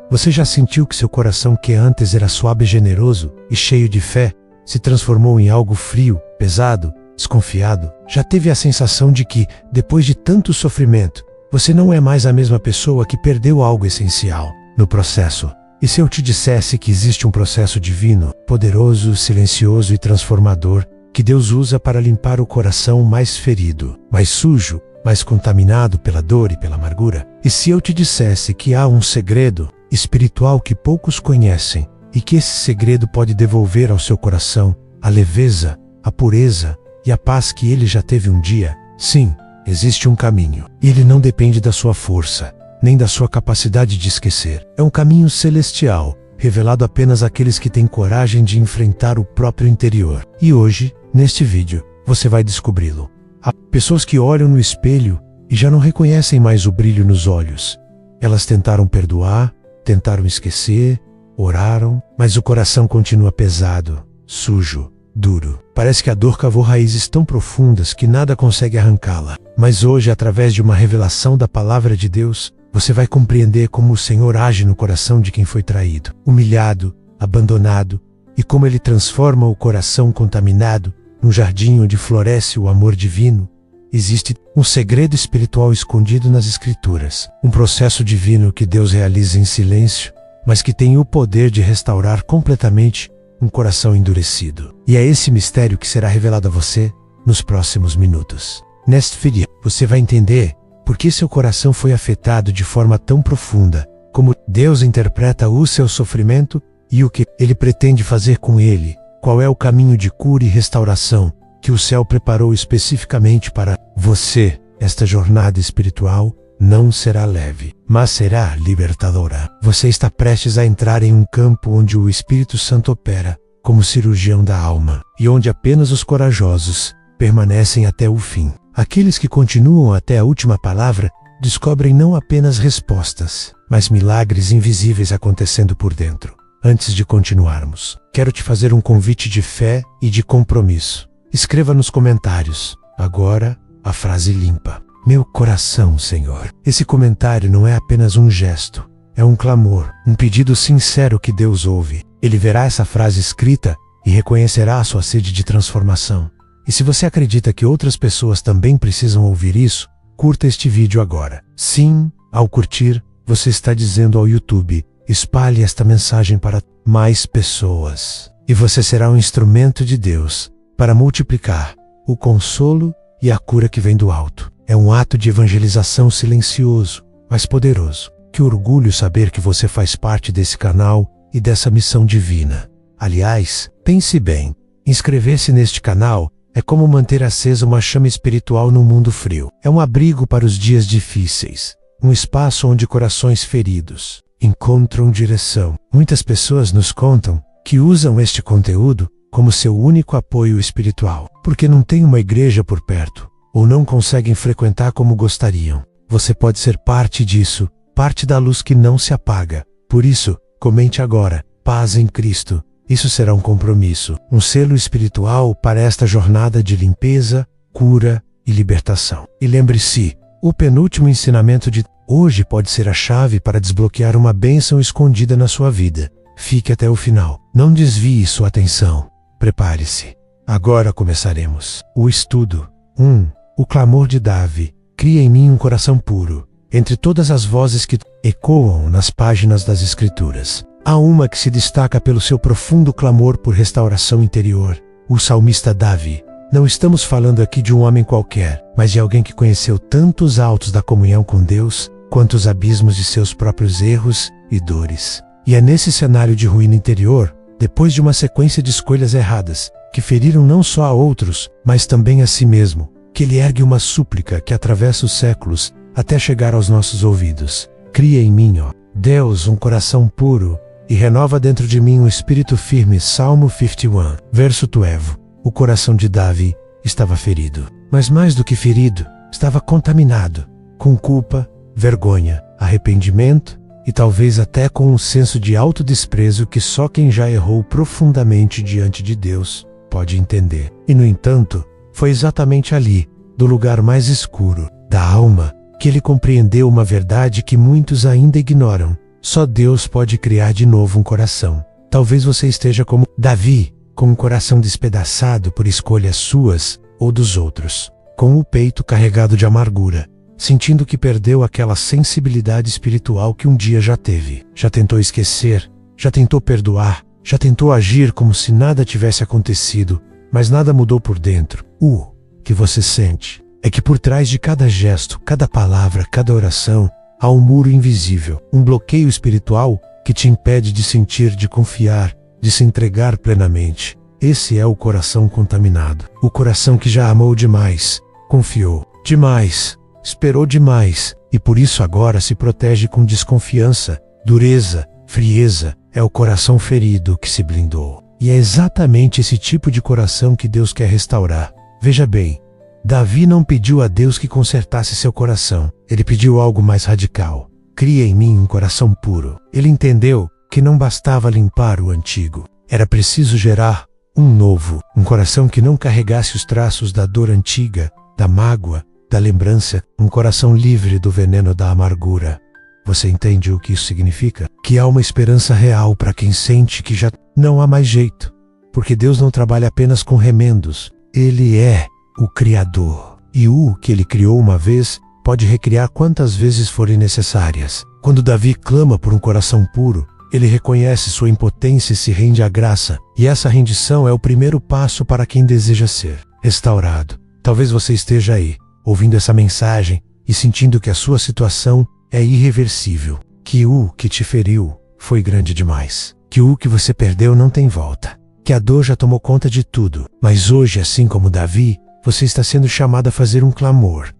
Você já sentiu que seu coração, que antes era suave e generoso e cheio de fé, se transformou em algo frio, pesado, desconfiado? Já teve a sensação de que, depois de tanto sofrimento, você não é mais a mesma pessoa que perdeu algo essencial no processo? E se eu te dissesse que existe um processo divino, poderoso, silencioso e transformador, que Deus usa para limpar o coração mais ferido, mais sujo, mais contaminado pela dor e pela amargura? E se eu te dissesse que há um segredo espiritual que poucos conhecem, e que esse segredo pode devolver ao seu coração a leveza, a pureza e a paz que ele já teve um dia? Sim, existe um caminho, e ele não depende da sua força, nem da sua capacidade de esquecer. É um caminho celestial, revelado apenas àqueles que têm coragem de enfrentar o próprio interior. E hoje, neste vídeo, você vai descobri-lo. Há pessoas que olham no espelho e já não reconhecem mais o brilho nos olhos. Elas tentaram perdoar, tentaram esquecer, oraram, mas o coração continua pesado, sujo, duro. Parece que a dor cavou raízes tão profundas que nada consegue arrancá-la. Mas hoje, através de uma revelação da palavra de Deus, você vai compreender como o Senhor age no coração de quem foi traído, humilhado, abandonado, e como Ele transforma o coração contaminado num jardim onde floresce o amor divino. Existe um segredo espiritual escondido nas Escrituras, um processo divino que Deus realiza em silêncio, mas que tem o poder de restaurar completamente um coração endurecido. E é esse mistério que será revelado a você nos próximos minutos. Neste vídeo, você vai entender por que seu coração foi afetado de forma tão profunda, como Deus interpreta o seu sofrimento e o que Ele pretende fazer com ele, qual é o caminho de cura e restauração que o céu preparou especificamente para você. Esta jornada espiritual não será leve, mas será libertadora. Você está prestes a entrar em um campo onde o Espírito Santo opera como cirurgião da alma, e onde apenas os corajosos permanecem até o fim. Aqueles que continuam até a última palavra descobrem não apenas respostas, mas milagres invisíveis acontecendo por dentro. Antes de continuarmos, quero te fazer um convite de fé e de compromisso. Escreva nos comentários, agora, a frase limpa: meu coração, Senhor. Esse comentário não é apenas um gesto, é um clamor, um pedido sincero que Deus ouve. Ele verá essa frase escrita e reconhecerá a sua sede de transformação. E se você acredita que outras pessoas também precisam ouvir isso, curta este vídeo agora. Sim, ao curtir, você está dizendo ao YouTube: espalhe esta mensagem para mais pessoas. E você será um instrumento de Deus para multiplicar o consolo e a cura que vem do alto. É um ato de evangelização silencioso, mas poderoso. Que orgulho saber que você faz parte desse canal e dessa missão divina. Aliás, pense bem, inscrever-se neste canal é como manter acesa uma chama espiritual num mundo frio. É um abrigo para os dias difíceis, um espaço onde corações feridos encontram direção. Muitas pessoas nos contam que usam este conteúdo como seu único apoio espiritual, porque não tem uma igreja por perto, ou não conseguem frequentar como gostariam. Você pode ser parte disso, parte da luz que não se apaga. Por isso, comente agora: paz em Cristo. Isso será um compromisso, um selo espiritual para esta jornada de limpeza, cura e libertação. E lembre-se, o penúltimo ensinamento de hoje pode ser a chave para desbloquear uma bênção escondida na sua vida. Fique até o final. Não desvie sua atenção. Prepare-se. Agora começaremos o estudo. 1. O clamor de Davi. Cria em mim um coração puro. Entre todas as vozes que ecoam nas páginas das Escrituras, há uma que se destaca pelo seu profundo clamor por restauração interior: o salmista Davi. Não estamos falando aqui de um homem qualquer, mas de alguém que conheceu tanto os altos da comunhão com Deus, quanto os abismos de seus próprios erros e dores. E é nesse cenário de ruína interior, depois de uma sequência de escolhas erradas, que feriram não só a outros, mas também a si mesmo, que ele ergue uma súplica que atravessa os séculos até chegar aos nossos ouvidos: cria em mim, ó Deus, um coração puro, e renova dentro de mim um espírito firme. Salmo 51, verso 12. O coração de Davi estava ferido, mas mais do que ferido, estava contaminado, com culpa, vergonha, arrependimento e talvez até com um senso de autodesprezo que só quem já errou profundamente diante de Deus pode entender. E no entanto, foi exatamente ali, do lugar mais escuro da alma, que ele compreendeu uma verdade que muitos ainda ignoram: Só Deus pode criar de novo um coração. Talvez você esteja como Davi, com um coração despedaçado por escolhas suas ou dos outros, com o peito carregado de amargura, sentindo que perdeu aquela sensibilidade espiritual que um dia já teve. Já tentou esquecer, já tentou perdoar, já tentou agir como se nada tivesse acontecido, mas nada mudou por dentro. O que você sente é que por trás de cada gesto, cada palavra, cada oração, há um muro invisível, um bloqueio espiritual que te impede de sentir, de confiar, de se entregar plenamente. Esse é o coração contaminado. O coração que já amou demais, confiou demais, esperou demais, e por isso agora se protege com desconfiança, dureza, frieza. É o coração ferido que se blindou. E é exatamente esse tipo de coração que Deus quer restaurar. Veja bem, Davi não pediu a Deus que consertasse seu coração. Ele pediu algo mais radical. Cria em mim um coração puro. Ele entendeu que não bastava limpar o antigo. Era preciso gerar um novo, um coração que não carregasse os traços da dor antiga, da mágoa, da lembrança, um coração livre do veneno da amargura. Você entende o que isso significa? Que há uma esperança real para quem sente que já não há mais jeito. Porque Deus não trabalha apenas com remendos. Ele é o Criador. E o que Ele criou uma vez pode recriar quantas vezes forem necessárias. Quando Davi clama por um coração puro, ele reconhece sua impotência e se rende à graça. E essa rendição é o primeiro passo para quem deseja ser restaurado. Talvez você esteja aí, ouvindo essa mensagem e sentindo que a sua situação é irreversível, que o que te feriu foi grande demais, que o que você perdeu não tem volta, que a dor já tomou conta de tudo. Mas hoje, assim como Davi, você está sendo chamado a fazer um clamor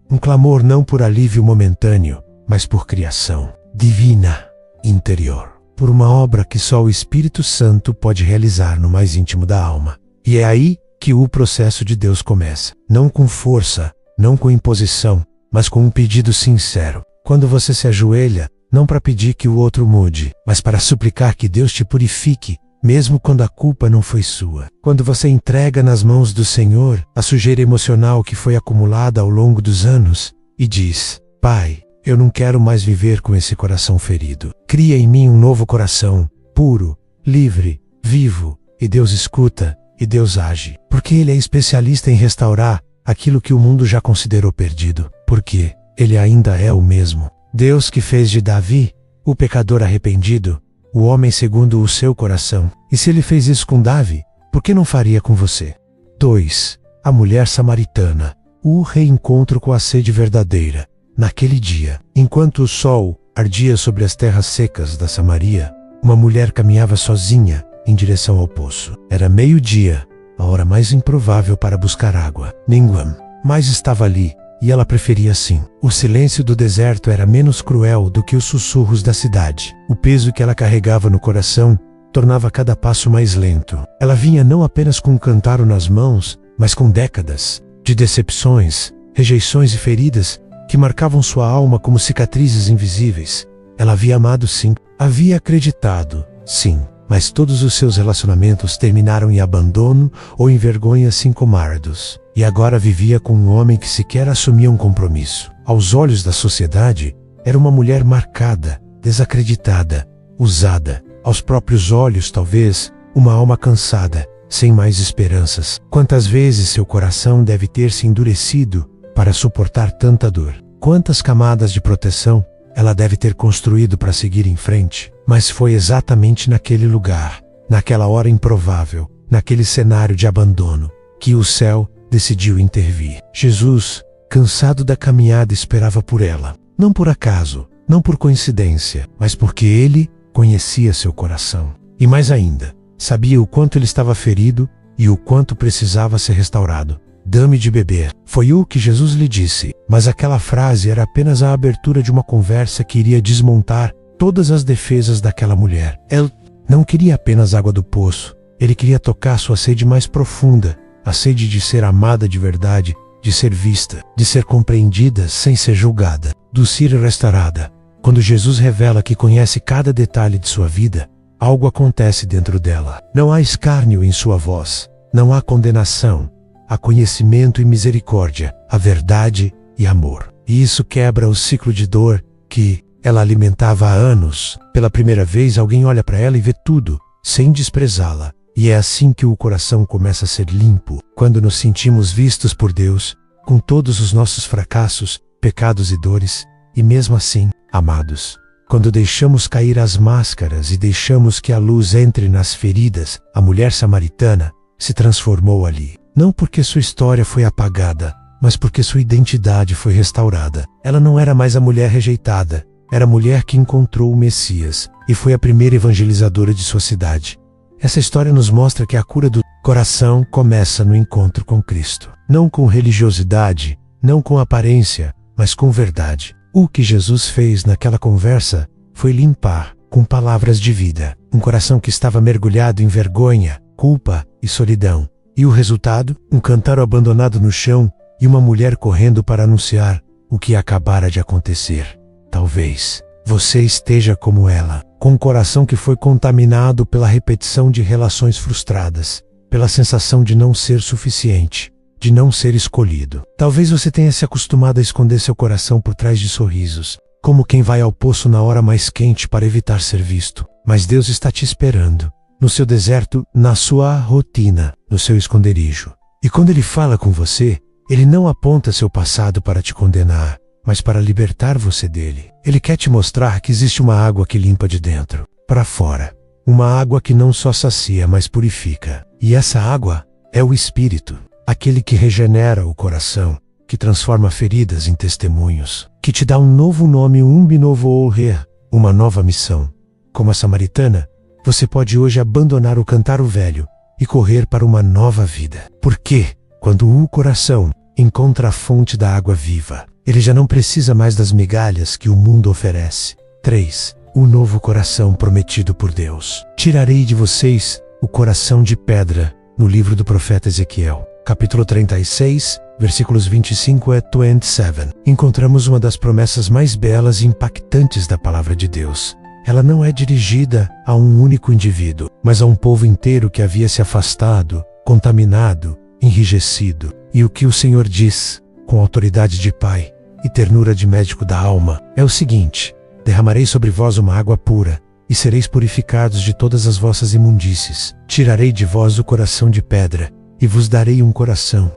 não por alívio momentâneo, mas por criação divina interior, por uma obra que só o Espírito Santo pode realizar no mais íntimo da alma. E é aí que o processo de Deus começa, não com força, não com imposição, mas com um pedido sincero. Quando você se ajoelha, não para pedir que o outro mude, mas para suplicar que Deus te purifique, mesmo quando a culpa não foi sua. Quando você entrega nas mãos do Senhor a sujeira emocional que foi acumulada ao longo dos anos e diz: Pai, eu não quero mais viver com esse coração ferido. Cria em mim um novo coração, puro, livre, vivo. E Deus escuta, e Deus age. Porque Ele é especialista em restaurar aquilo que o mundo já considerou perdido. Porque Ele ainda é o mesmo. Deus que fez de Davi, o pecador arrependido, o homem segundo o seu coração. E se Ele fez isso com Davi, por que não faria com você? 2. A mulher samaritana. O reencontro com a sede verdadeira. Naquele dia, enquanto o sol ardia sobre as terras secas da Samaria, uma mulher caminhava sozinha em direção ao poço. Era meio-dia, a hora mais improvável para buscar água. Ninguém mais estava ali, e ela preferia assim. O silêncio do deserto era menos cruel do que os sussurros da cidade. O peso que ela carregava no coração tornava cada passo mais lento. Ela vinha não apenas com um cântaro nas mãos, mas com décadas de decepções, rejeições e feridas que marcavam sua alma como cicatrizes invisíveis. Ela havia amado sim, havia acreditado sim, mas todos os seus relacionamentos terminaram em abandono ou em vergonhas incomodadas. E agora vivia com um homem que sequer assumia um compromisso. Aos olhos da sociedade, era uma mulher marcada, desacreditada, usada. Aos próprios olhos, talvez, uma alma cansada, sem mais esperanças. Quantas vezes seu coração deve ter se endurecido para suportar tanta dor? Quantas camadas de proteção ela deve ter construído para seguir em frente? Mas foi exatamente naquele lugar, naquela hora improvável, naquele cenário de abandono, que o céu decidiu intervir. Jesus, cansado da caminhada, esperava por ela. Não por acaso, não por coincidência, mas porque Ele conhecia seu coração. E mais ainda, sabia o quanto ele estava ferido e o quanto precisava ser restaurado. Dá-me de beber. Foi o que Jesus lhe disse, mas aquela frase era apenas a abertura de uma conversa que iria desmontar todas as defesas daquela mulher. Ele não queria apenas água do poço, ele queria tocar sua sede mais profunda, a sede de ser amada de verdade, de ser vista, de ser compreendida sem ser julgada, do ser restaurada. Quando Jesus revela que conhece cada detalhe de sua vida, algo acontece dentro dela. Não há escárnio em sua voz, não há condenação. Há conhecimento e misericórdia, a verdade e amor. E isso quebra o ciclo de dor que ela alimentava há anos. Pela primeira vez, alguém olha para ela e vê tudo, sem desprezá-la. E é assim que o coração começa a ser limpo, quando nos sentimos vistos por Deus, com todos os nossos fracassos, pecados e dores, e mesmo assim, amados. Quando deixamos cair as máscaras e deixamos que a luz entre nas feridas, a mulher samaritana se transformou ali. Não porque sua história foi apagada, mas porque sua identidade foi restaurada. Ela não era mais a mulher rejeitada, era a mulher que encontrou o Messias e foi a primeira evangelizadora de sua cidade. Essa história nos mostra que a cura do coração começa no encontro com Cristo. Não com religiosidade, não com aparência, mas com verdade. O que Jesus fez naquela conversa foi limpar, com palavras de vida, um coração que estava mergulhado em vergonha, culpa e solidão. E o resultado? Um cântaro abandonado no chão e uma mulher correndo para anunciar o que acabara de acontecer. Talvez você esteja como ela, com um coração que foi contaminado pela repetição de relações frustradas, pela sensação de não ser suficiente, de não ser escolhido. Talvez você tenha se acostumado a esconder seu coração por trás de sorrisos, como quem vai ao poço na hora mais quente para evitar ser visto. Mas Deus está te esperando, no seu deserto, na sua rotina, no seu esconderijo. E quando Ele fala com você, Ele não aponta seu passado para te condenar, mas para libertar você dele. Ele quer te mostrar que existe uma água que limpa de dentro para fora. Uma água que não só sacia, mas purifica. E essa água é o Espírito, aquele que regenera o coração, que transforma feridas em testemunhos, que te dá um novo nome, novo oher, uma nova missão. Como a samaritana, você pode hoje abandonar o cântaro velho e correr para uma nova vida. Porque, quando o coração encontra a fonte da água viva, ele já não precisa mais das migalhas que o mundo oferece. 3. O novo coração prometido por Deus. Tirarei de vocês o coração de pedra, no livro do profeta Ezequiel. Capítulo 36, versículos 25 a 27. Encontramos uma das promessas mais belas e impactantes da palavra de Deus. Ela não é dirigida a um único indivíduo, mas a um povo inteiro que havia se afastado, contaminado, enrijecido. E o que o Senhor diz, com autoridade de Pai e ternura de médico da alma, é o seguinte: derramarei sobre vós uma água pura, e sereis purificados de todas as vossas imundícies. Tirarei de vós o coração de pedra, e vos darei um coração.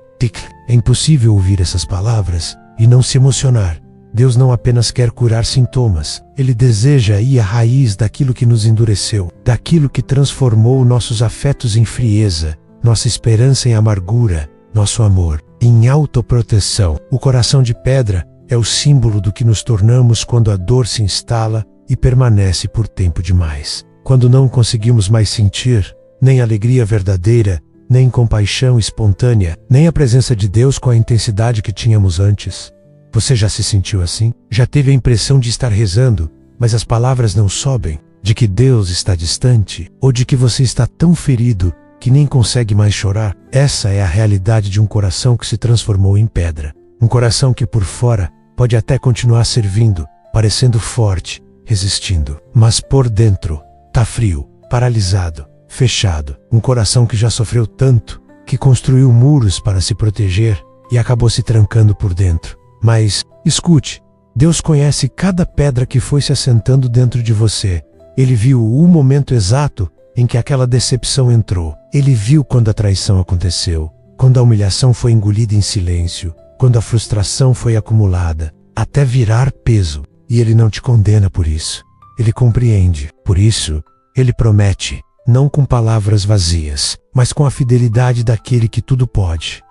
É impossível ouvir essas palavras e não se emocionar. Deus não apenas quer curar sintomas, Ele deseja ir à raiz daquilo que nos endureceu, daquilo que transformou nossos afetos em frieza, nossa esperança em amargura, nosso amor em autoproteção. O coração de pedra é o símbolo do que nos tornamos quando a dor se instala e permanece por tempo demais. Quando não conseguimos mais sentir nem alegria verdadeira, nem compaixão espontânea, nem a presença de Deus com a intensidade que tínhamos antes. Você já se sentiu assim? Já teve a impressão de estar rezando, mas as palavras não sobem? De que Deus está distante? Ou de que você está tão ferido que nem consegue mais chorar? Essa é a realidade de um coração que se transformou em pedra. Um coração que por fora pode até continuar servindo, parecendo forte, resistindo, mas por dentro tá frio, paralisado, fechado. Um coração que já sofreu tanto, que construiu muros para se proteger e acabou se trancando por dentro. Mas, escute, Deus conhece cada pedra que foi se assentando dentro de você. Ele viu o momento exato em que aquela decepção entrou. Ele viu quando a traição aconteceu, quando a humilhação foi engolida em silêncio, quando a frustração foi acumulada, até virar peso. E Ele não te condena por isso. Ele compreende. Por isso, Ele promete, não com palavras vazias, mas com a fidelidade daquele que tudo pode: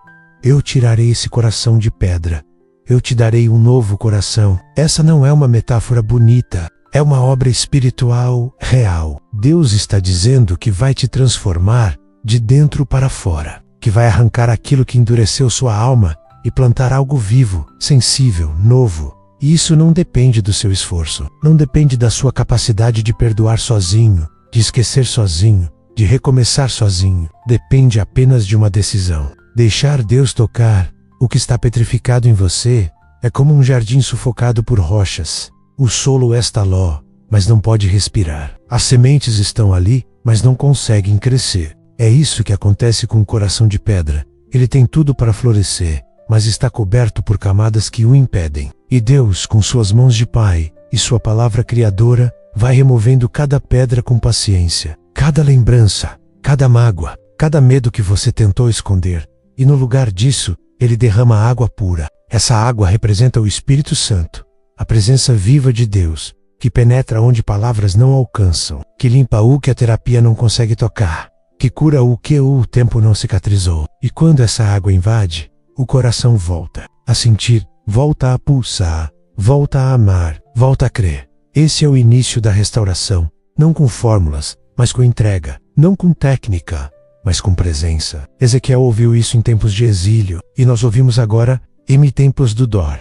eu tirarei esse coração de pedra. Eu te darei um novo coração. Essa não é uma metáfora bonita, é uma obra espiritual real. Deus está dizendo que vai te transformar de dentro para fora, que vai arrancar aquilo que endureceu sua alma e plantar algo vivo, sensível, novo. E isso não depende do seu esforço, não depende da sua capacidade de perdoar sozinho, de esquecer sozinho, de recomeçar sozinho. Depende apenas de uma decisão: deixar Deus tocar. O que está petrificado em você é como um jardim sufocado por rochas. O solo está ló, mas não pode respirar. As sementes estão ali, mas não conseguem crescer. É isso que acontece com o coração de pedra. Ele tem tudo para florescer, mas está coberto por camadas que o impedem. E Deus, com suas mãos de Pai, e sua palavra criadora vai removendo cada pedra com paciência, cada lembrança, cada mágoa, cada medo que você tentou esconder, e no lugar disso, ele derrama água pura. Essa água representa o Espírito Santo, a presença viva de Deus, que penetra onde palavras não alcançam, que limpa o que a terapia não consegue tocar, que cura o que o tempo não cicatrizou. E quando essa água invade, o coração volta a sentir, volta a pulsar, volta a amar, volta a crer. Esse é o início da restauração, não com fórmulas, mas com entrega, não com técnica, mas com presença. Ezequiel ouviu isso em tempos de exílio, e nós ouvimos agora em tempos do dor.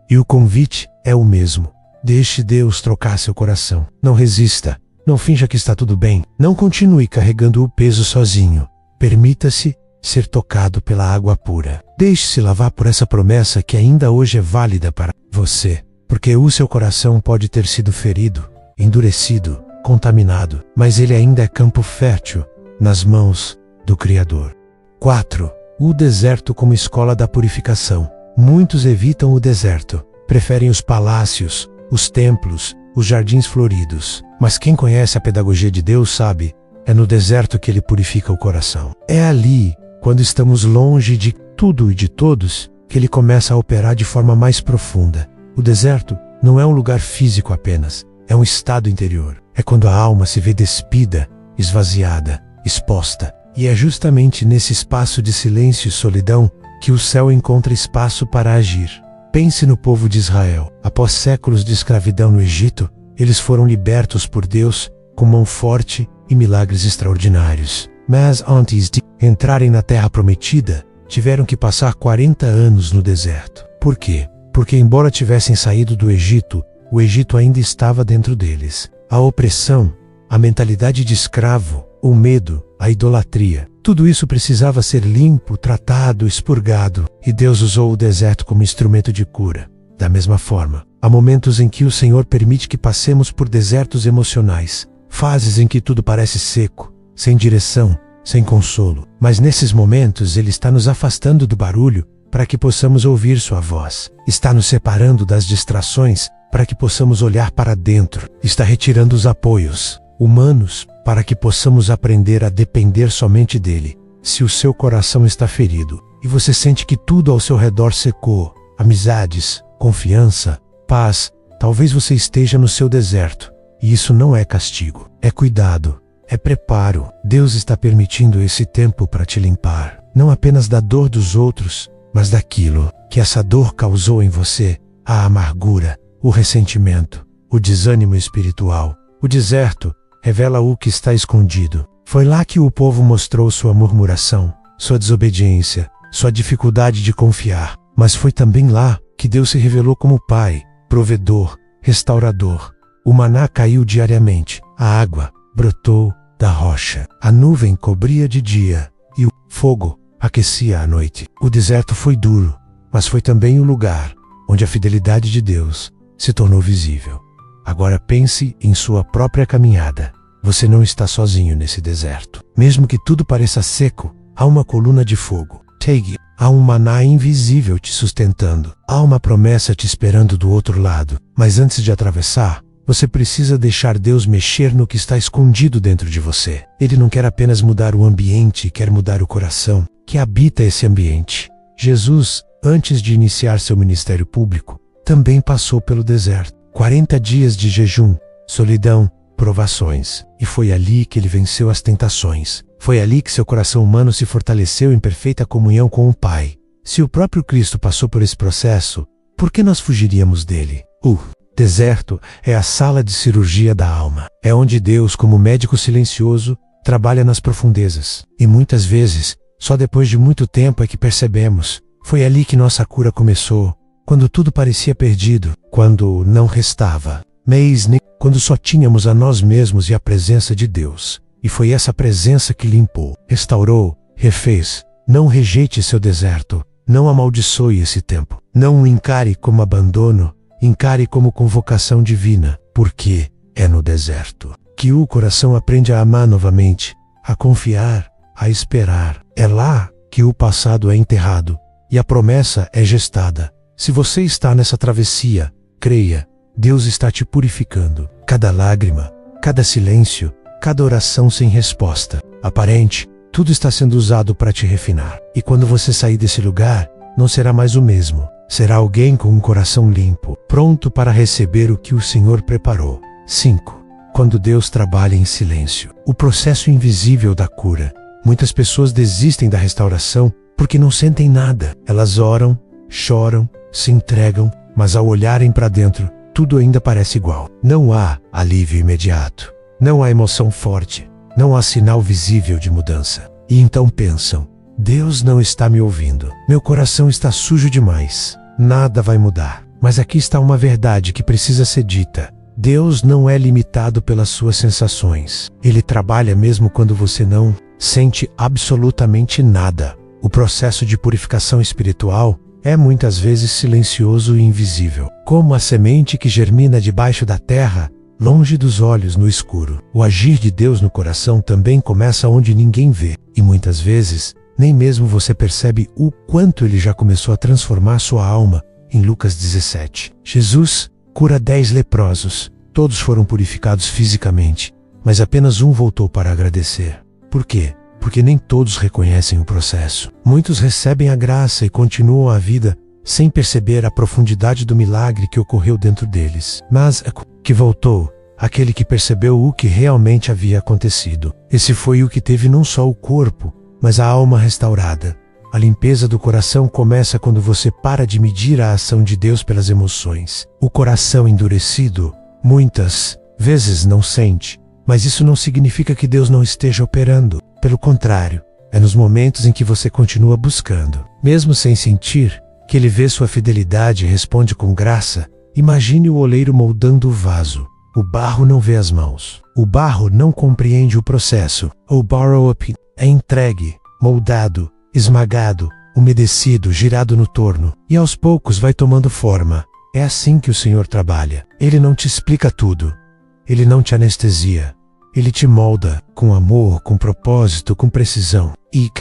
E o convite é o mesmo. Deixe Deus trocar seu coração. Não resista. Não finja que está tudo bem. Não continue carregando o peso sozinho. Permita-se ser tocado pela água pura. Deixe-se lavar por essa promessa que ainda hoje é válida para você. Porque o seu coração pode ter sido ferido, endurecido, contaminado, mas ele ainda é campo fértil nas mãos do Criador. 4. O deserto como escola da purificação. Muitos evitam o deserto. Preferem os palácios, os templos, os jardins floridos. Mas quem conhece a pedagogia de Deus sabe, é no deserto que ele purifica o coração. É ali, quando estamos longe de tudo e de todos, que ele começa a operar de forma mais profunda. O deserto não é um lugar físico apenas, é um estado interior. É quando a alma se vê despida, esvaziada, exposta. E é justamente nesse espaço de silêncio e solidão que o céu encontra espaço para agir. Pense no povo de Israel. Após séculos de escravidão no Egito, eles foram libertos por Deus com mão forte e milagres extraordinários. Mas antes de entrarem na terra prometida, tiveram que passar 40 anos no deserto. Por quê? Porque embora tivessem saído do Egito, o Egito ainda estava dentro deles. A opressão, a mentalidade de escravo, o medo, a idolatria, tudo isso precisava ser limpo, tratado, expurgado, e Deus usou o deserto como instrumento de cura. Da mesma forma, há momentos em que o Senhor permite que passemos por desertos emocionais, fases em que tudo parece seco, sem direção, sem consolo. Mas nesses momentos Ele está nos afastando do barulho para que possamos ouvir sua voz. Está nos separando das distrações para que possamos olhar para dentro. Está retirando os apoios humanos para que possamos aprender a depender somente dele. Se o seu coração está ferido e você sente que tudo ao seu redor secou, amizades, confiança, paz, talvez você esteja no seu deserto. E isso não é castigo, é cuidado, é preparo. Deus está permitindo esse tempo para te limpar, não apenas da dor dos outros, mas daquilo que essa dor causou em você, a amargura, o ressentimento, o desânimo espiritual. O deserto revela o que está escondido. Foi lá que o povo mostrou sua murmuração, sua desobediência, sua dificuldade de confiar. Mas foi também lá que Deus se revelou como Pai, provedor, restaurador. O maná caiu diariamente, a água brotou da rocha, a nuvem cobria de dia e o fogo aquecia à noite. O deserto foi duro, mas foi também o lugar onde a fidelidade de Deus se tornou visível. Agora pense em sua própria caminhada. Você não está sozinho nesse deserto. Mesmo que tudo pareça seco, há uma coluna de fogo. Há um maná invisível te sustentando. Há uma promessa te esperando do outro lado. Mas antes de atravessar, você precisa deixar Deus mexer no que está escondido dentro de você. Ele não quer apenas mudar o ambiente, quer mudar o coração que habita esse ambiente. Jesus, antes de iniciar seu ministério público, também passou pelo deserto. 40 dias de jejum, solidão, provações. E foi ali que ele venceu as tentações. Foi ali que seu coração humano se fortaleceu em perfeita comunhão com o Pai. Se o próprio Cristo passou por esse processo, por que nós fugiríamos dele? O deserto é a sala de cirurgia da alma. É onde Deus, como médico silencioso, trabalha nas profundezas. E muitas vezes, só depois de muito tempo é que percebemos. Foi ali que nossa cura começou. Quando tudo parecia perdido, quando não restava, quando só tínhamos a nós mesmos e a presença de Deus. E foi essa presença que limpou, restaurou, refez. Não rejeite seu deserto, não amaldiçoe esse tempo. Não o encare como abandono, encare como convocação divina, porque é no deserto que o coração aprende a amar novamente, a confiar, a esperar. É lá que o passado é enterrado e a promessa é gestada. Se você está nessa travessia, creia, Deus está te purificando. Cada lágrima, cada silêncio, cada oração sem resposta aparente, tudo está sendo usado para te refinar. E quando você sair desse lugar, não será mais o mesmo. Será alguém com um coração limpo, pronto para receber o que o Senhor preparou. 5. Quando Deus trabalha em silêncio. O processo invisível da cura. Muitas pessoas desistem da restauração porque não sentem nada. Elas oram, choram, se entregam, mas ao olharem para dentro, tudo ainda parece igual. Não há alívio imediato. Não há emoção forte. Não há sinal visível de mudança. E então pensam: Deus não está me ouvindo. Meu coração está sujo demais. Nada vai mudar. Mas aqui está uma verdade que precisa ser dita. Deus não é limitado pelas suas sensações. Ele trabalha mesmo quando você não sente absolutamente nada. O processo de purificação espiritual é muitas vezes silencioso e invisível. Como a semente que germina debaixo da terra, longe dos olhos no escuro. O agir de Deus no coração também começa onde ninguém vê. E muitas vezes, nem mesmo você percebe o quanto ele já começou a transformar sua alma. Em Lucas 17, Jesus cura 10 leprosos. Todos foram purificados fisicamente, mas apenas um voltou para agradecer. Por quê? Porque nem todos reconhecem o processo. Muitos recebem a graça e continuam a vida sem perceber a profundidade do milagre que ocorreu dentro deles. Mas que voltou, aquele que percebeu o que realmente havia acontecido. Esse foi o que teve não só o corpo, mas a alma restaurada. A limpeza do coração começa quando você para de medir a ação de Deus pelas emoções. O coração endurecido, muitas vezes não sente, mas isso não significa que Deus não esteja operando. Pelo contrário, é nos momentos em que você continua buscando, mesmo sem sentir, que Ele vê sua fidelidade e responde com graça. Imagine o oleiro moldando o vaso. O barro não vê as mãos. O barro não compreende o processo. O borrow-up é entregue, moldado, esmagado, umedecido, girado no torno, e aos poucos vai tomando forma. É assim que o Senhor trabalha. Ele não te explica tudo. Ele não te anestesia. Ele te molda com amor, com propósito, com precisão. E,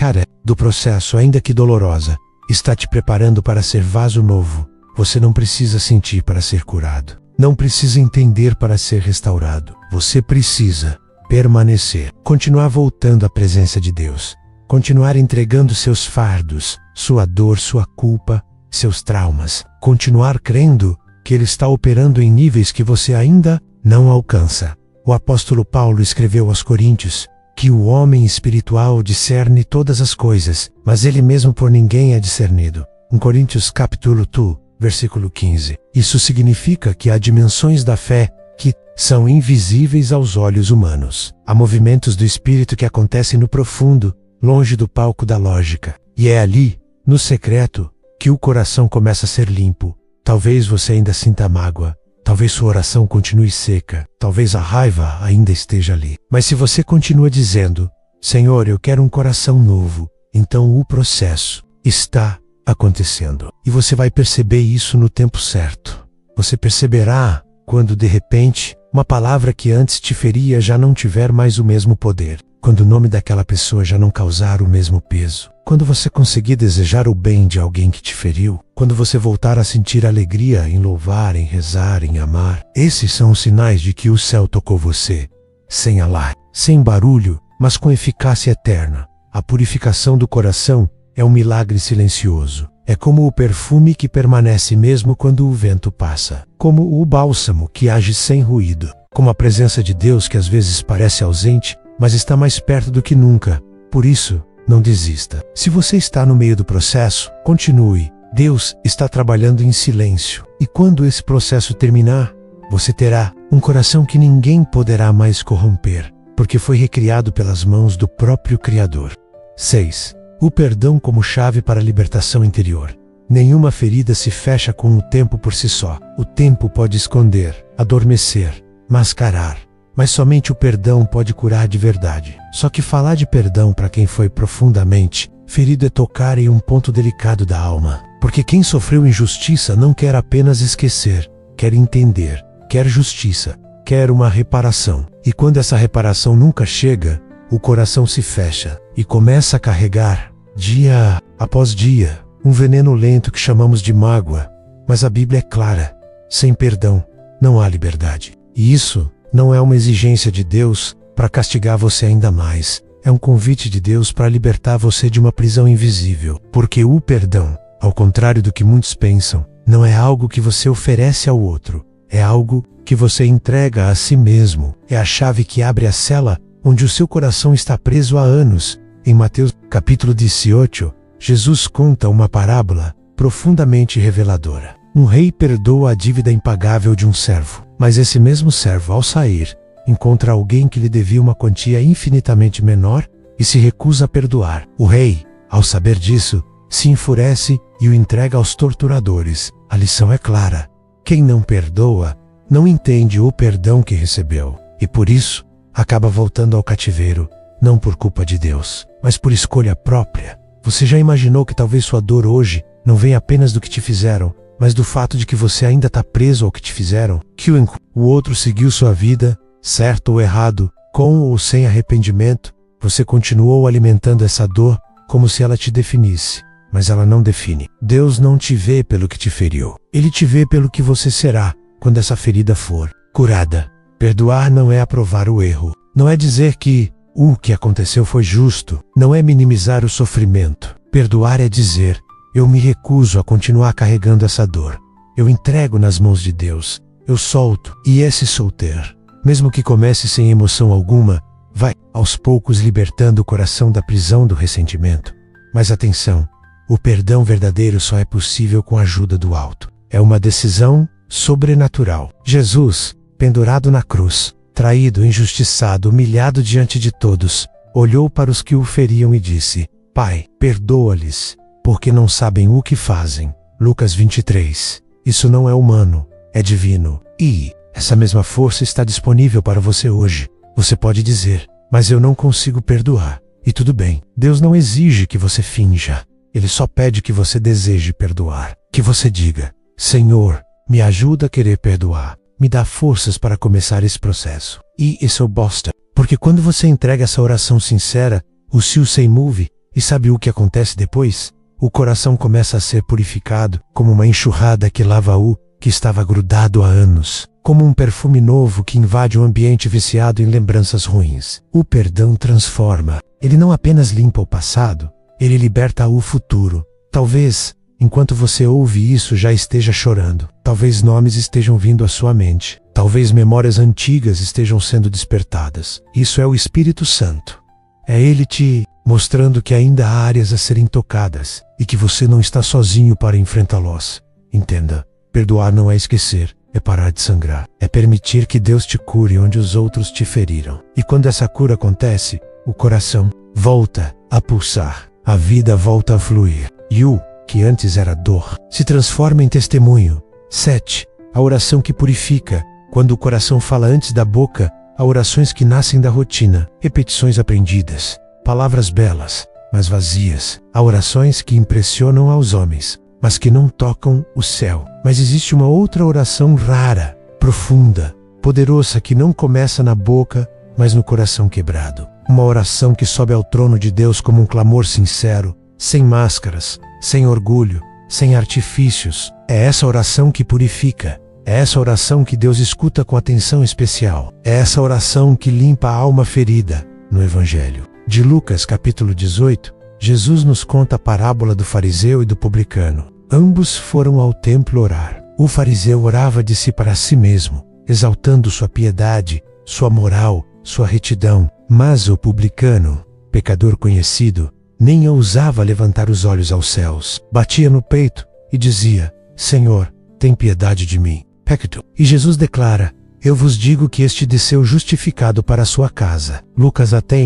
do processo, ainda que dolorosa, está te preparando para ser vaso novo. Você não precisa sentir para ser curado. Não precisa entender para ser restaurado. Você precisa permanecer. Continuar voltando à presença de Deus. Continuar entregando seus fardos, sua dor, sua culpa, seus traumas. Continuar crendo que Ele está operando em níveis que você ainda não alcança. O apóstolo Paulo escreveu aos Coríntios que o homem espiritual discerne todas as coisas, mas ele mesmo por ninguém é discernido. Em Coríntios capítulo 2, versículo 15. Isso significa que há dimensões da fé que são invisíveis aos olhos humanos. Há movimentos do espírito que acontecem no profundo, longe do palco da lógica. E é ali, no secreto, que o coração começa a ser limpo. Talvez você ainda sinta mágoa. Talvez sua oração continue seca. Talvez a raiva ainda esteja ali. Mas se você continua dizendo: Senhor, eu quero um coração novo, então o processo está acontecendo. E você vai perceber isso no tempo certo. Você perceberá quando, de repente, uma palavra que antes te feria já não tiver mais o mesmo poder. Quando o nome daquela pessoa já não causar o mesmo peso. Quando você conseguir desejar o bem de alguém que te feriu. Quando você voltar a sentir alegria em louvar, em rezar, em amar. Esses são os sinais de que o céu tocou você. Sem alarde, sem barulho, mas com eficácia eterna. A purificação do coração é um milagre silencioso. É como o perfume que permanece mesmo quando o vento passa. Como o bálsamo que age sem ruído. Como a presença de Deus que às vezes parece ausente, mas está mais perto do que nunca. Por isso, não desista. Se você está no meio do processo, continue. Deus está trabalhando em silêncio. E quando esse processo terminar, você terá um coração que ninguém poderá mais corromper, porque foi recriado pelas mãos do próprio Criador. 6. O perdão como chave para a libertação interior. Nenhuma ferida se fecha com o tempo por si só. O tempo pode esconder, adormecer, mascarar. Mas somente o perdão pode curar de verdade. Só que falar de perdão para quem foi profundamente ferido é tocar em um ponto delicado da alma. Porque quem sofreu injustiça não quer apenas esquecer, quer entender, quer justiça, quer uma reparação. E quando essa reparação nunca chega, o coração se fecha e começa a carregar, dia após dia, um veneno lento que chamamos de mágoa. Mas a Bíblia é clara: sem perdão, não há liberdade. E isso não é uma exigência de Deus para castigar você ainda mais. É um convite de Deus para libertar você de uma prisão invisível. Porque o perdão, ao contrário do que muitos pensam, não é algo que você oferece ao outro. É algo que você entrega a si mesmo. É a chave que abre a cela onde o seu coração está preso há anos. Em Mateus capítulo 18, Jesus conta uma parábola profundamente reveladora. Um rei perdoa a dívida impagável de um servo. Mas esse mesmo servo, ao sair, encontra alguém que lhe devia uma quantia infinitamente menor e se recusa a perdoar. O rei, ao saber disso, se enfurece e o entrega aos torturadores. A lição é clara. Quem não perdoa, não entende o perdão que recebeu. E por isso, acaba voltando ao cativeiro, não por culpa de Deus, mas por escolha própria. Você já imaginou que talvez sua dor hoje não venha apenas do que te fizeram, mas do fato de que você ainda está preso ao que te fizeram? Que o outro seguiu sua vida, certo ou errado, com ou sem arrependimento, você continuou alimentando essa dor como se ela te definisse. Mas ela não define. Deus não te vê pelo que te feriu. Ele te vê pelo que você será quando essa ferida for curada. Perdoar não é aprovar o erro. Não é dizer que o que aconteceu foi justo. Não é minimizar o sofrimento. Perdoar é dizer: eu me recuso a continuar carregando essa dor. Eu entrego nas mãos de Deus. Eu solto. E esse solter, mesmo que comece sem emoção alguma, vai, aos poucos, libertando o coração da prisão do ressentimento. Mas atenção, o perdão verdadeiro só é possível com a ajuda do alto. É uma decisão sobrenatural. Jesus, pendurado na cruz, traído, injustiçado, humilhado diante de todos, olhou para os que o feriam e disse: Pai, perdoa-lhes, porque não sabem o que fazem. Lucas 23. Isso não é humano, é divino. E essa mesma força está disponível para você hoje. Você pode dizer: mas eu não consigo perdoar. E tudo bem, Deus não exige que você finja. Ele só pede que você deseje perdoar. Que você diga: Senhor, me ajuda a querer perdoar. Me dá forças para começar esse processo. E isso basta. Porque quando você entrega essa oração sincera, o se move, e sabe o que acontece depois? O coração começa a ser purificado, como uma enxurrada que lava o que estava grudado há anos. Como um perfume novo que invade um ambiente viciado em lembranças ruins. O perdão transforma. Ele não apenas limpa o passado, ele liberta o futuro. Talvez, enquanto você ouve isso, já esteja chorando. Talvez nomes estejam vindo à sua mente. Talvez memórias antigas estejam sendo despertadas. Isso é o Espírito Santo. É Ele te mostrando que ainda há áreas a serem tocadas e que você não está sozinho para enfrentá-las. Entenda, perdoar não é esquecer, é parar de sangrar. É permitir que Deus te cure onde os outros te feriram. E quando essa cura acontece, o coração volta a pulsar. A vida volta a fluir. E o que antes era dor se transforma em testemunho. 7. A oração que purifica. Quando o coração fala antes da boca, há orações que nascem da rotina, repetições aprendidas, palavras belas, mas vazias. Há orações que impressionam aos homens, mas que não tocam o céu. Mas existe uma outra oração rara, profunda, poderosa, que não começa na boca, mas no coração quebrado. Uma oração que sobe ao trono de Deus como um clamor sincero, sem máscaras, sem orgulho, sem artifícios. É essa oração que purifica. É essa oração que Deus escuta com atenção especial. É essa oração que limpa a alma ferida. No Evangelho de Lucas, capítulo 18, Jesus nos conta a parábola do fariseu e do publicano. Ambos foram ao templo orar. O fariseu orava de si para si mesmo, exaltando sua piedade, sua moral, sua retidão. Mas o publicano, pecador conhecido, nem ousava levantar os olhos aos céus. Batia no peito e dizia: Senhor, tem piedade de mim, pecador. E Jesus declara: eu vos digo que este desceu justificado para a sua casa. Lucas até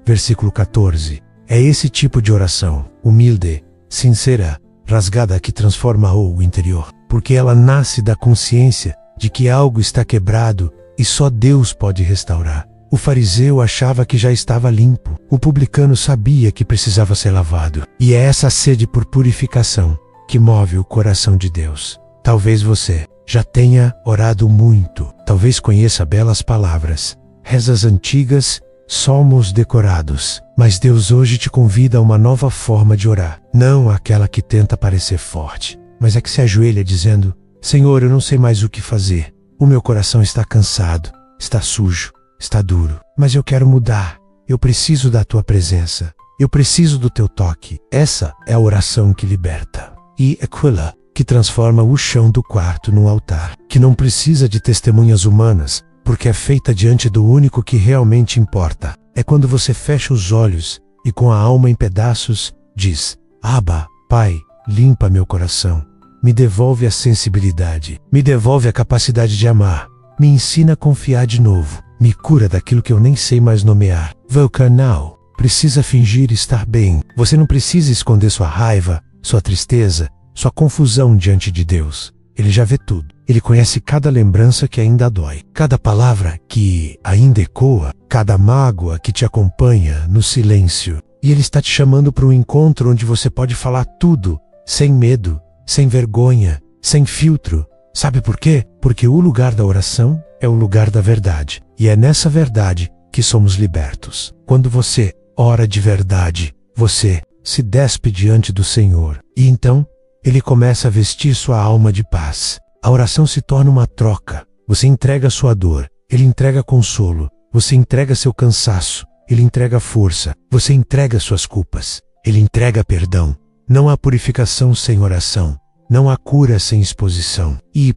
versículo 14. É esse tipo de oração, humilde, sincera, rasgada, que transforma o interior. Porque ela nasce da consciência de que algo está quebrado e só Deus pode restaurar. O fariseu achava que já estava limpo. O publicano sabia que precisava ser lavado. E é essa sede por purificação que move o coração de Deus. Talvez você já tenha orado muito. Talvez conheça belas palavras, rezas antigas, salmos decorados. Mas Deus hoje te convida a uma nova forma de orar. Não aquela que tenta parecer forte, mas a que se ajoelha dizendo: Senhor, eu não sei mais o que fazer. O meu coração está cansado, está sujo, está duro, mas eu quero mudar. Eu preciso da tua presença. Eu preciso do teu toque. Essa é a oração que liberta. E aquela que transforma o chão do quarto num altar, que não precisa de testemunhas humanas, porque é feita diante do único que realmente importa. É quando você fecha os olhos e com a alma em pedaços diz: Abba, Pai, limpa meu coração. Me devolve a sensibilidade. Me devolve a capacidade de amar. Me ensina a confiar de novo. Me cura daquilo que eu nem sei mais nomear. Volcanal precisa fingir estar bem. Você não precisa esconder sua raiva, sua tristeza, sua confusão diante de Deus. Ele já vê tudo. Ele conhece cada lembrança que ainda dói, cada palavra que ainda ecoa, cada mágoa que te acompanha no silêncio. E Ele está te chamando para um encontro onde você pode falar tudo, sem medo, sem vergonha, sem filtro. Sabe por quê? Porque o lugar da oração é o lugar da verdade. E é nessa verdade que somos libertos. Quando você ora de verdade, você se despe diante do Senhor. E então, Ele começa a vestir sua alma de paz. A oração se torna uma troca. Você entrega sua dor, Ele entrega consolo. Você entrega seu cansaço, Ele entrega força. Você entrega suas culpas, Ele entrega perdão. Não há purificação sem oração. Não há cura sem exposição. E,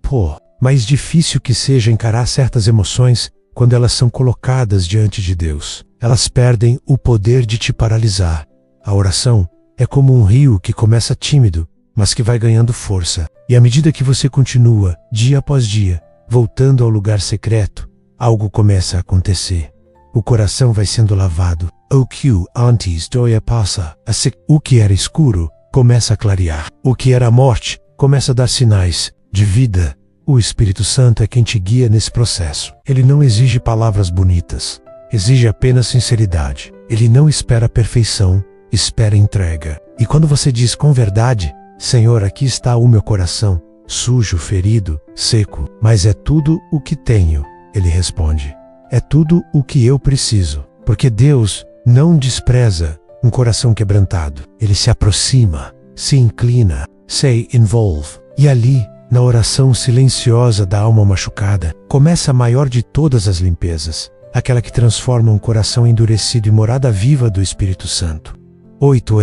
mais difícil que seja encarar certas emoções quando elas são colocadas diante de Deus. Elas perdem o poder de te paralisar. A oração é como um rio que começa tímido, mas que vai ganhando força. E à medida que você continua, dia após dia, voltando ao lugar secreto, algo começa a acontecer. O coração vai sendo lavado. O que antes doía passa. O que era escuro começa a clarear. O que era morte começa a dar sinais de vida. O Espírito Santo é quem te guia nesse processo. Ele não exige palavras bonitas, exige apenas sinceridade. Ele não espera perfeição, espera entrega. E quando você diz com verdade: Senhor, aqui está o meu coração, sujo, ferido, seco, mas é tudo o que tenho, Ele responde. É tudo o que eu preciso. Porque Deus não despreza um coração quebrantado. Ele se aproxima, se inclina, se envolve. E ali, na oração silenciosa da alma machucada, começa a maior de todas as limpezas, aquela que transforma um coração endurecido em morada viva do Espírito Santo. 8.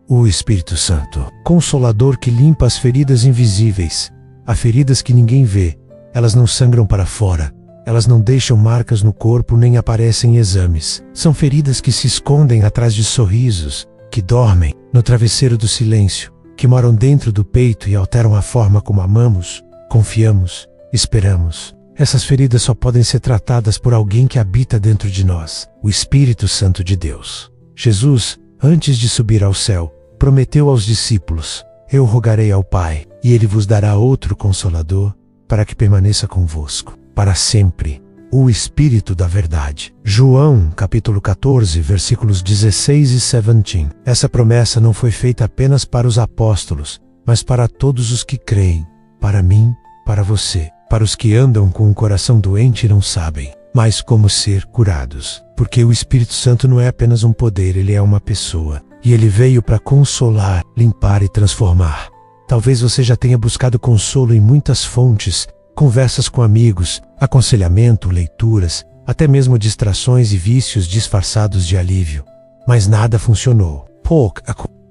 O Espírito Santo, Consolador que limpa as feridas invisíveis. Há feridas que ninguém vê, elas não sangram para fora, elas não deixam marcas no corpo nem aparecem em exames. São feridas que se escondem atrás de sorrisos, que dormem no travesseiro do silêncio, que moram dentro do peito e alteram a forma como amamos, confiamos, esperamos. Essas feridas só podem ser tratadas por alguém que habita dentro de nós, o Espírito Santo de Deus. Jesus, antes de subir ao céu, prometeu aos discípulos: Eu rogarei ao Pai, e Ele vos dará outro Consolador, para que permaneça convosco, para sempre, o Espírito da Verdade. João, capítulo 14, versículos 16 e 17. Essa promessa não foi feita apenas para os apóstolos, mas para todos os que creem, para mim, para você, para os que andam com o coração doente e não sabem mais como ser curados. Porque o Espírito Santo não é apenas um poder, ele é uma pessoa. E ele veio para consolar, limpar e transformar. Talvez você já tenha buscado consolo em muitas fontes, conversas com amigos, aconselhamento, leituras, até mesmo distrações e vícios disfarçados de alívio. Mas nada funcionou. O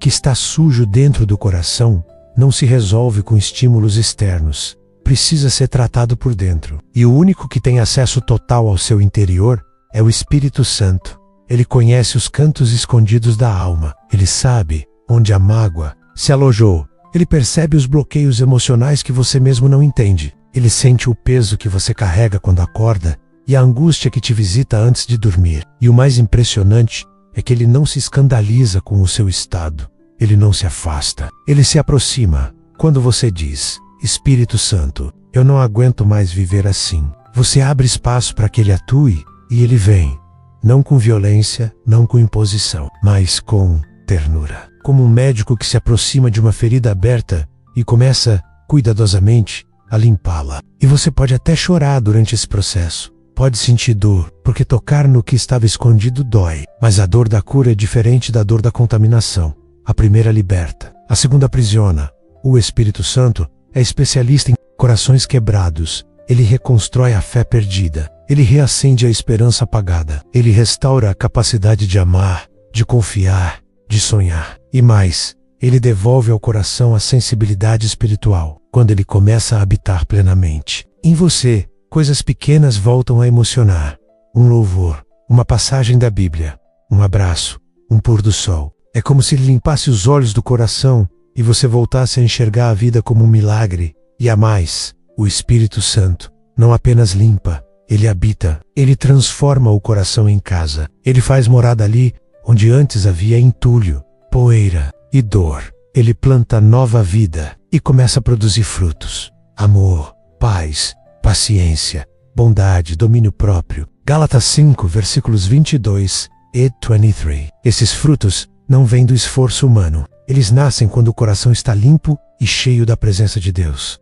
que está sujo dentro do coração não se resolve com estímulos externos. Precisa ser tratado por dentro. E o único que tem acesso total ao seu interior é o Espírito Santo. Ele conhece os cantos escondidos da alma. Ele sabe onde a mágoa se alojou. Ele percebe os bloqueios emocionais que você mesmo não entende. Ele sente o peso que você carrega quando acorda e a angústia que te visita antes de dormir. E o mais impressionante é que ele não se escandaliza com o seu estado. Ele não se afasta. Ele se aproxima. Quando você diz: Espírito Santo, eu não aguento mais viver assim, você abre espaço para que ele atue e ele vem. Não com violência, não com imposição, mas com ternura. Como um médico que se aproxima de uma ferida aberta e começa, cuidadosamente, a limpá-la. E você pode até chorar durante esse processo. Pode sentir dor, porque tocar no que estava escondido dói. Mas a dor da cura é diferente da dor da contaminação. A primeira liberta, a segunda aprisiona. O Espírito Santo é especialista em corações quebrados Ele reconstrói a fé perdida. Ele reacende a esperança apagada. Ele restaura a capacidade de amar, de confiar, de sonhar. E mais, Ele devolve ao coração a sensibilidade espiritual. Quando Ele começa a habitar plenamente em você, coisas pequenas voltam a emocionar. Um louvor, uma passagem da Bíblia, um abraço, um pôr do sol. É como se Ele limpasse os olhos do coração e você voltasse a enxergar a vida como um milagre. E a mais, o Espírito Santo não apenas limpa, Ele habita, Ele transforma o coração em casa. Ele faz morada ali onde antes havia entulho, poeira e dor. Ele planta nova vida e começa a produzir frutos. Amor, paz, paciência, bondade, domínio próprio. Gálatas 5, versículos 22 e 23. Esses frutos não vêm do esforço humano. Eles nascem quando o coração está limpo e cheio da presença de Deus.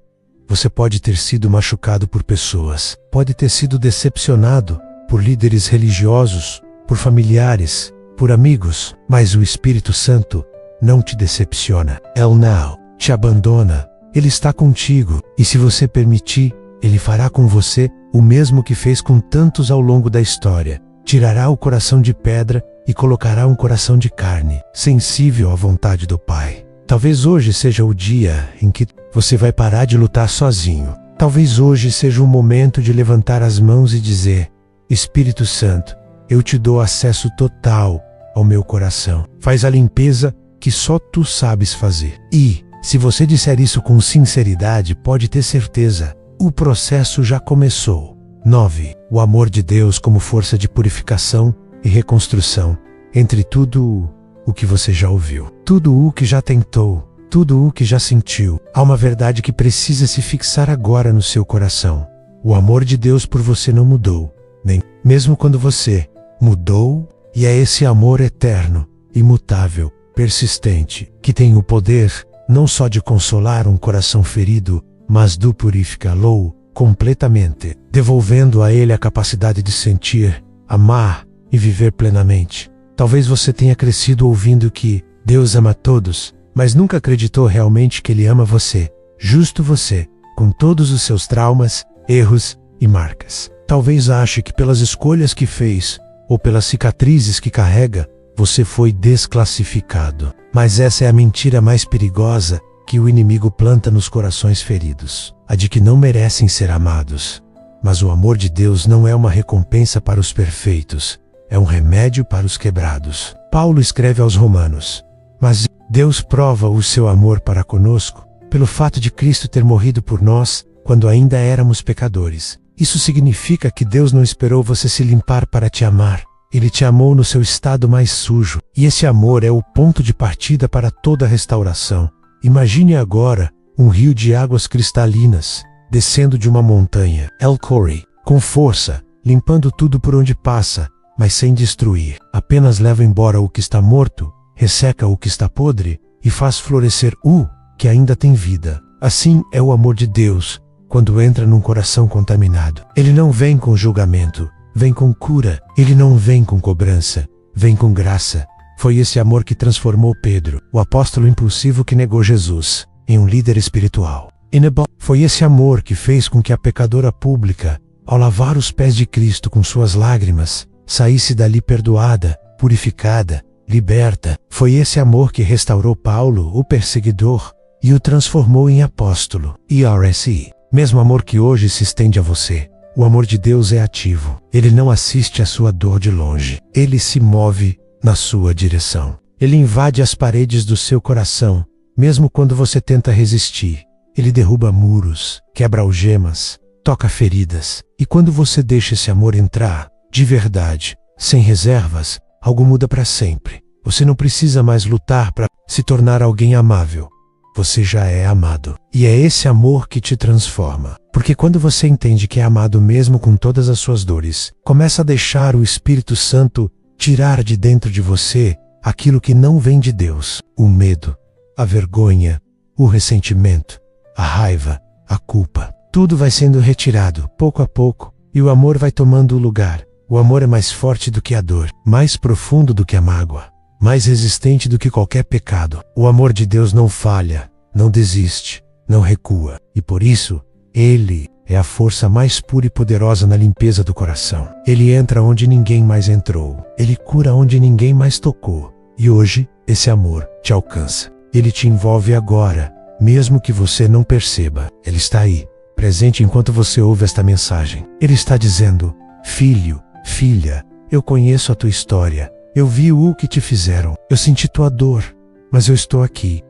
Você pode ter sido machucado por pessoas, pode ter sido decepcionado por líderes religiosos, por familiares, por amigos, mas o Espírito Santo não te decepciona. Ele não te abandona. Ele está contigo e, se você permitir, Ele fará com você o mesmo que fez com tantos ao longo da história. Tirará o coração de pedra e colocará um coração de carne, sensível à vontade do Pai. Talvez hoje seja o dia em que você vai parar de lutar sozinho. Talvez hoje seja o momento de levantar as mãos e dizer: Espírito Santo, eu te dou acesso total ao meu coração. Faz a limpeza que só tu sabes fazer. E, se você disser isso com sinceridade, pode ter certeza, o processo já começou. 9. O amor de Deus como força de purificação e reconstrução. Entre tudo o que você já ouviu, tudo o que já tentou, tudo o que já sentiu, há uma verdade que precisa se fixar agora no seu coração. O amor de Deus por você não mudou, nem mesmo quando você mudou, e é esse amor eterno, imutável, persistente, que tem o poder não só de consolar um coração ferido, mas de purificá-lo completamente, devolvendo a ele a capacidade de sentir, amar e viver plenamente. Talvez você tenha crescido ouvindo que Deus ama todos, mas nunca acreditou realmente que Ele ama você, justo você, com todos os seus traumas, erros e marcas. Talvez ache que pelas escolhas que fez, ou pelas cicatrizes que carrega, você foi desclassificado. Mas essa é a mentira mais perigosa que o inimigo planta nos corações feridos, a de que não merecem ser amados. Mas o amor de Deus não é uma recompensa para os perfeitos, é um remédio para os quebrados. Paulo escreve aos Romanos: mas Deus prova o seu amor para conosco, pelo fato de Cristo ter morrido por nós, quando ainda éramos pecadores. Isso significa que Deus não esperou você se limpar para te amar. Ele te amou no seu estado mais sujo, e esse amor é o ponto de partida para toda a restauração. Imagine agora um rio de águas cristalinas, descendo de uma montanha, El Khori, com força, limpando tudo por onde passa, mas sem destruir. Apenas leva embora o que está morto, resseca o que está podre e faz florescer o que ainda tem vida. Assim é o amor de Deus quando entra num coração contaminado. Ele não vem com julgamento, vem com cura. Ele não vem com cobrança, vem com graça. Foi esse amor que transformou Pedro, o apóstolo impulsivo que negou Jesus, em um líder espiritual. Foi esse amor que fez com que a pecadora pública, ao lavar os pés de Cristo com suas lágrimas, saísse dali perdoada, purificada, liberta. Foi esse amor que restaurou Paulo, o perseguidor, e o transformou em apóstolo. ERSE. Mesmo amor que hoje se estende a você. O amor de Deus é ativo. Ele não assiste à sua dor de longe. Ele se move na sua direção. Ele invade as paredes do seu coração, mesmo quando você tenta resistir. Ele derruba muros, quebra algemas, toca feridas. E quando você deixa esse amor entrar, de verdade, sem reservas, algo muda para sempre. Você não precisa mais lutar para se tornar alguém amável. Você já é amado. E é esse amor que te transforma. Porque quando você entende que é amado mesmo com todas as suas dores, começa a deixar o Espírito Santo tirar de dentro de você aquilo que não vem de Deus. O medo, a vergonha, o ressentimento, a raiva, a culpa. Tudo vai sendo retirado, pouco a pouco, e o amor vai tomando o lugar. O amor é mais forte do que a dor, mais profundo do que a mágoa, mais resistente do que qualquer pecado. O amor de Deus não falha, não desiste, não recua. E por isso, Ele é a força mais pura e poderosa na limpeza do coração. Ele entra onde ninguém mais entrou. Ele cura onde ninguém mais tocou. E hoje, esse amor te alcança. Ele te envolve agora, mesmo que você não perceba. Ele está aí, presente enquanto você ouve esta mensagem. Ele está dizendo: filho, filha, eu conheço a tua história. Eu vi o que te fizeram. Eu senti tua dor, mas eu estou aqui.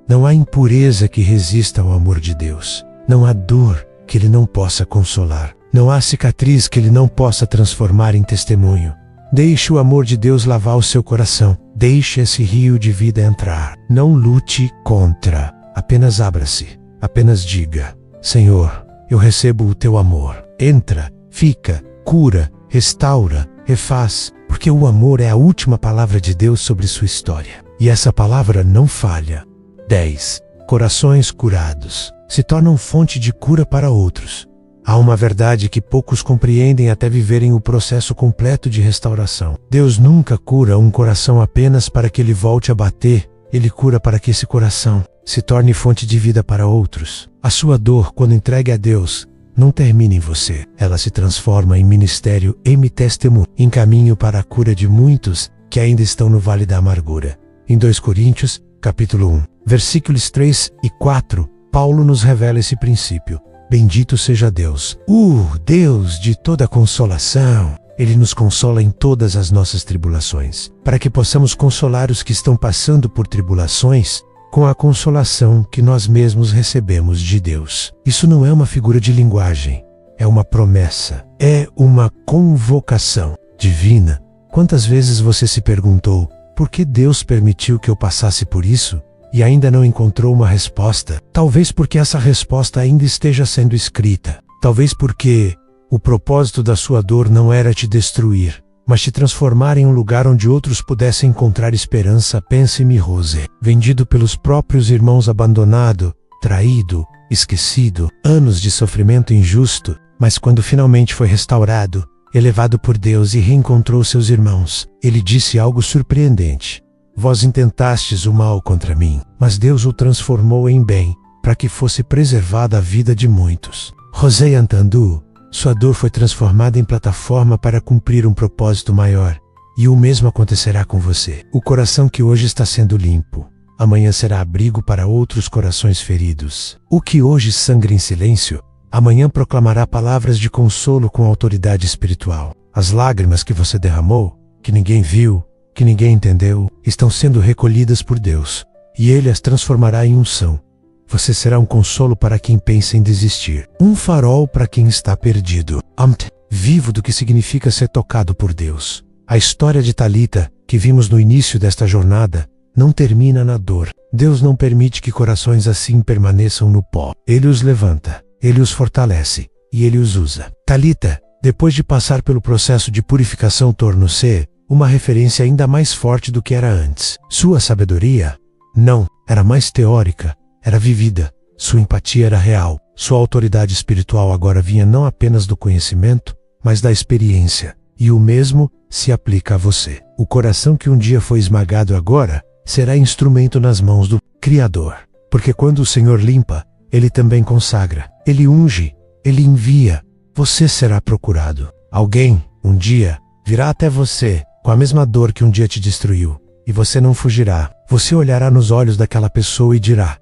Não há impureza que resista ao amor de Deus. Não há dor que Ele não possa consolar. Não há cicatriz que Ele não possa transformar em testemunho. Deixe o amor de Deus lavar o seu coração. Deixe esse rio de vida entrar. Não lute contra. Apenas abra-se. Apenas diga: Senhor, eu recebo o teu amor. Entra, fica, cura, restaura, refaz, porque o amor é a última palavra de Deus sobre sua história. E essa palavra não falha. 10. Corações curados se tornam fonte de cura para outros. Há uma verdade que poucos compreendem até viverem o processo completo de restauração. Deus nunca cura um coração apenas para que ele volte a bater. Ele cura para que esse coração se torne fonte de vida para outros. A sua dor, quando entregue a Deus, não termina em você. Ela se transforma em ministério e testemunho, em caminho para a cura de muitos que ainda estão no vale da amargura. Em 2 Coríntios, capítulo 1, versículos 3 e 4, Paulo nos revela esse princípio. Bendito seja Deus, o Deus de toda consolação. Ele nos consola em todas as nossas tribulações, para que possamos consolar os que estão passando por tribulações com a consolação que nós mesmos recebemos de Deus. Isso não é uma figura de linguagem, é uma promessa, é uma convocação divina. Quantas vezes você se perguntou: por que Deus permitiu que eu passasse por isso? E ainda não encontrou uma resposta? Talvez porque essa resposta ainda esteja sendo escrita. Talvez porque o propósito da sua dor não era te destruir, mas te transformar em um lugar onde outros pudessem encontrar esperança. Pense-me, Rose, vendido pelos próprios irmãos, abandonado, traído, esquecido, anos de sofrimento injusto, mas quando finalmente foi restaurado, elevado por Deus e reencontrou seus irmãos, ele disse algo surpreendente: vós intentastes o mal contra mim, mas Deus o transformou em bem, para que fosse preservada a vida de muitos. Rosé Antandu, sua dor foi transformada em plataforma para cumprir um propósito maior, e o mesmo acontecerá com você. O coração que hoje está sendo limpo, amanhã será abrigo para outros corações feridos. O que hoje sangra em silêncio, amanhã proclamará palavras de consolo com autoridade espiritual. As lágrimas que você derramou, que ninguém viu, que ninguém entendeu, estão sendo recolhidas por Deus, e Ele as transformará em unção. Você será um consolo para quem pensa em desistir, um farol para quem está perdido. Vivo do que significa ser tocado por Deus. A história de Talita, que vimos no início desta jornada, não termina na dor. Deus não permite que corações assim permaneçam no pó. Ele os levanta, Ele os fortalece, e Ele os usa. Talita, depois de passar pelo processo de purificação, tornou-se uma referência ainda mais forte do que era antes. Sua sabedoria, não, era mais teórica, era vivida. Sua empatia era real. Sua autoridade espiritual agora vinha não apenas do conhecimento, mas da experiência. E o mesmo se aplica a você. O coração que um dia foi esmagado agora será instrumento nas mãos do Criador. Porque quando o Senhor limpa, Ele também consagra. Ele unge, Ele envia. Você será procurado. Alguém, um dia, virá até você com a mesma dor que um dia te destruiu. E você não fugirá. Você olhará nos olhos daquela pessoa e dirá: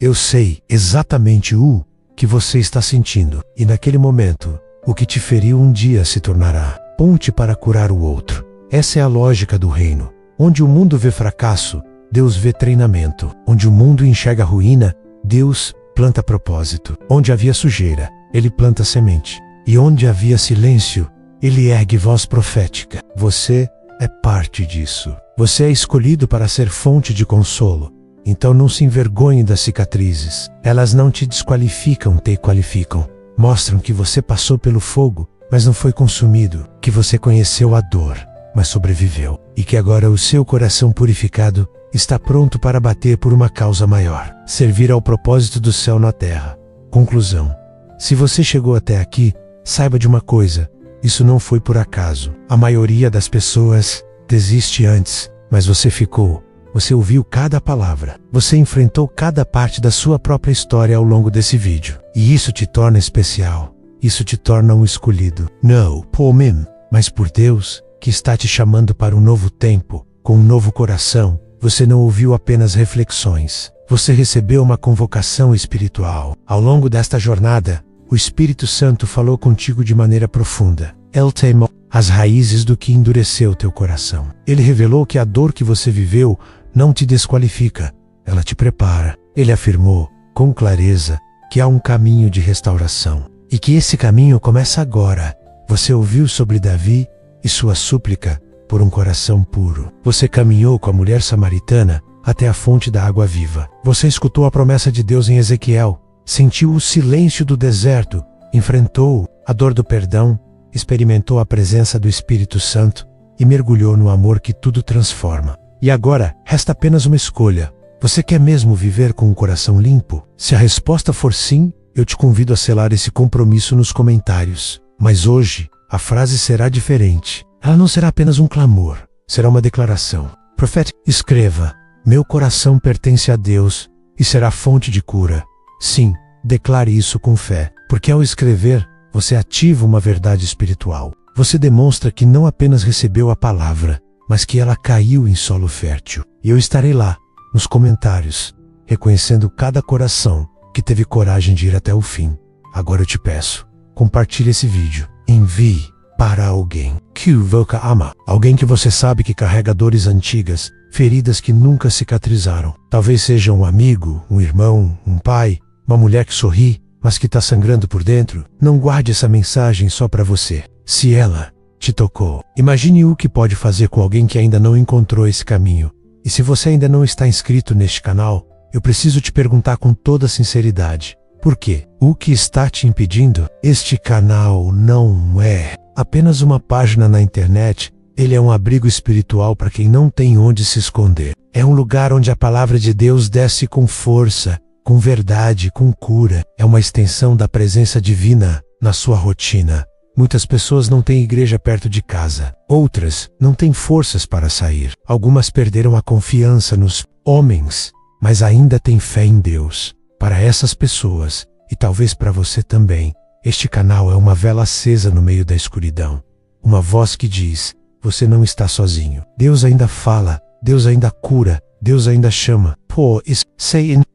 eu sei exatamente o que você está sentindo. E naquele momento, o que te feriu um dia se tornará ponte para curar o outro. Essa é a lógica do reino. Onde o mundo vê fracasso, Deus vê treinamento. Onde o mundo enxerga ruína, Deus planta propósito. Onde havia sujeira, Ele planta semente. E onde havia silêncio, Ele ergue voz profética. Você é parte disso. Você é escolhido para ser fonte de consolo. Então não se envergonhe das cicatrizes. Elas não te desqualificam, te qualificam. Mostram que você passou pelo fogo, mas não foi consumido. Que você conheceu a dor, mas sobreviveu. E que agora o seu coração purificado está pronto para bater por uma causa maior. Servir ao propósito do céu na terra. Conclusão. Se você chegou até aqui, saiba de uma coisa. Isso não foi por acaso. A maioria das pessoas desiste antes, mas você ficou. Você ouviu cada palavra. Você enfrentou cada parte da sua própria história ao longo desse vídeo. E isso te torna especial. Isso te torna um escolhido. Não por mim, mas por Deus, que está te chamando para um novo tempo, com um novo coração. Você não ouviu apenas reflexões. Você recebeu uma convocação espiritual. Ao longo desta jornada, o Espírito Santo falou contigo de maneira profunda. Ele teimou as raízes do que endureceu teu coração. Ele revelou que a dor que você viveu não te desqualifica. Ela te prepara. Ele afirmou, com clareza, que há um caminho de restauração. E que esse caminho começa agora. Você ouviu sobre Davi e sua súplica por um coração puro. Você caminhou com a mulher samaritana até a fonte da água viva. Você escutou a promessa de Deus em Ezequiel, sentiu o silêncio do deserto, enfrentou a dor do perdão, experimentou a presença do Espírito Santo e mergulhou no amor que tudo transforma. E agora, resta apenas uma escolha. Você quer mesmo viver com um coração limpo? Se a resposta for sim, eu te convido a selar esse compromisso nos comentários. Mas hoje, a frase será diferente. Ela não será apenas um clamor, será uma declaração. Profeta, escreva: meu coração pertence a Deus e será fonte de cura. Sim, declare isso com fé, porque ao escrever, você ativa uma verdade espiritual. Você demonstra que não apenas recebeu a palavra, mas que ela caiu em solo fértil. E eu estarei lá, nos comentários, reconhecendo cada coração que teve coragem de ir até o fim. Agora eu te peço, compartilhe esse vídeo, envie para alguém que você ama, alguém que você sabe que carrega dores antigas, feridas que nunca cicatrizaram. Talvez seja um amigo, um irmão, um pai, uma mulher que sorri, mas que está sangrando por dentro. Não guarde essa mensagem só para você. Se ela te tocou, imagine o que pode fazer com alguém que ainda não encontrou esse caminho. E se você ainda não está inscrito neste canal, eu preciso te perguntar com toda sinceridade: por quê? O que está te impedindo? Este canal não é apenas uma página na internet, ele é um abrigo espiritual para quem não tem onde se esconder. É um lugar onde a palavra de Deus desce com força, com verdade, com cura. É uma extensão da presença divina na sua rotina. Muitas pessoas não têm igreja perto de casa. Outras não têm forças para sair. Algumas perderam a confiança nos homens, mas ainda têm fé em Deus. Para essas pessoas, e talvez para você também, este canal é uma vela acesa no meio da escuridão. Uma voz que diz: você não está sozinho. Deus ainda fala, Deus ainda cura, Deus ainda chama.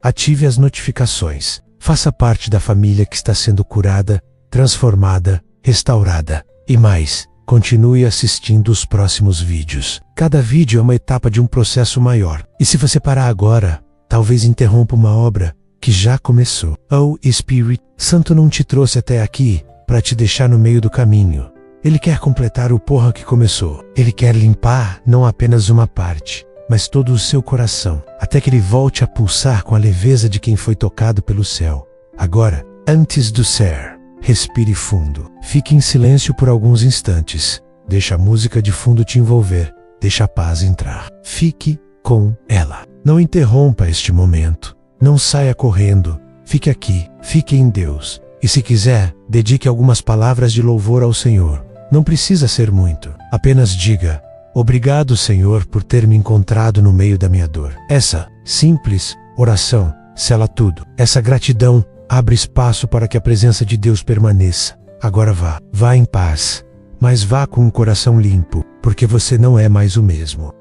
Ative as notificações. Faça parte da família que está sendo curada, transformada, restaurada. E mais, continue assistindo os próximos vídeos. Cada vídeo é uma etapa de um processo maior. E se você parar agora, talvez interrompa uma obra que já começou. Oh, Espírito Santo não te trouxe até aqui para te deixar no meio do caminho. Ele quer completar o porra que começou. Ele quer limpar não apenas uma parte, mas todo o seu coração, até que ele volte a pulsar com a leveza de quem foi tocado pelo céu. Agora, antes do ser, respire fundo. Fique em silêncio por alguns instantes. Deixa a música de fundo te envolver. Deixa a paz entrar. Fique com ela. Não interrompa este momento. Não saia correndo. Fique aqui. Fique em Deus. E se quiser, dedique algumas palavras de louvor ao Senhor. Não precisa ser muito. Apenas diga: obrigado, Senhor, por ter me encontrado no meio da minha dor. Essa simples oração sela tudo. Essa gratidão abre espaço para que a presença de Deus permaneça. Agora vá em paz. Mas vá com um coração limpo, porque você não é mais o mesmo.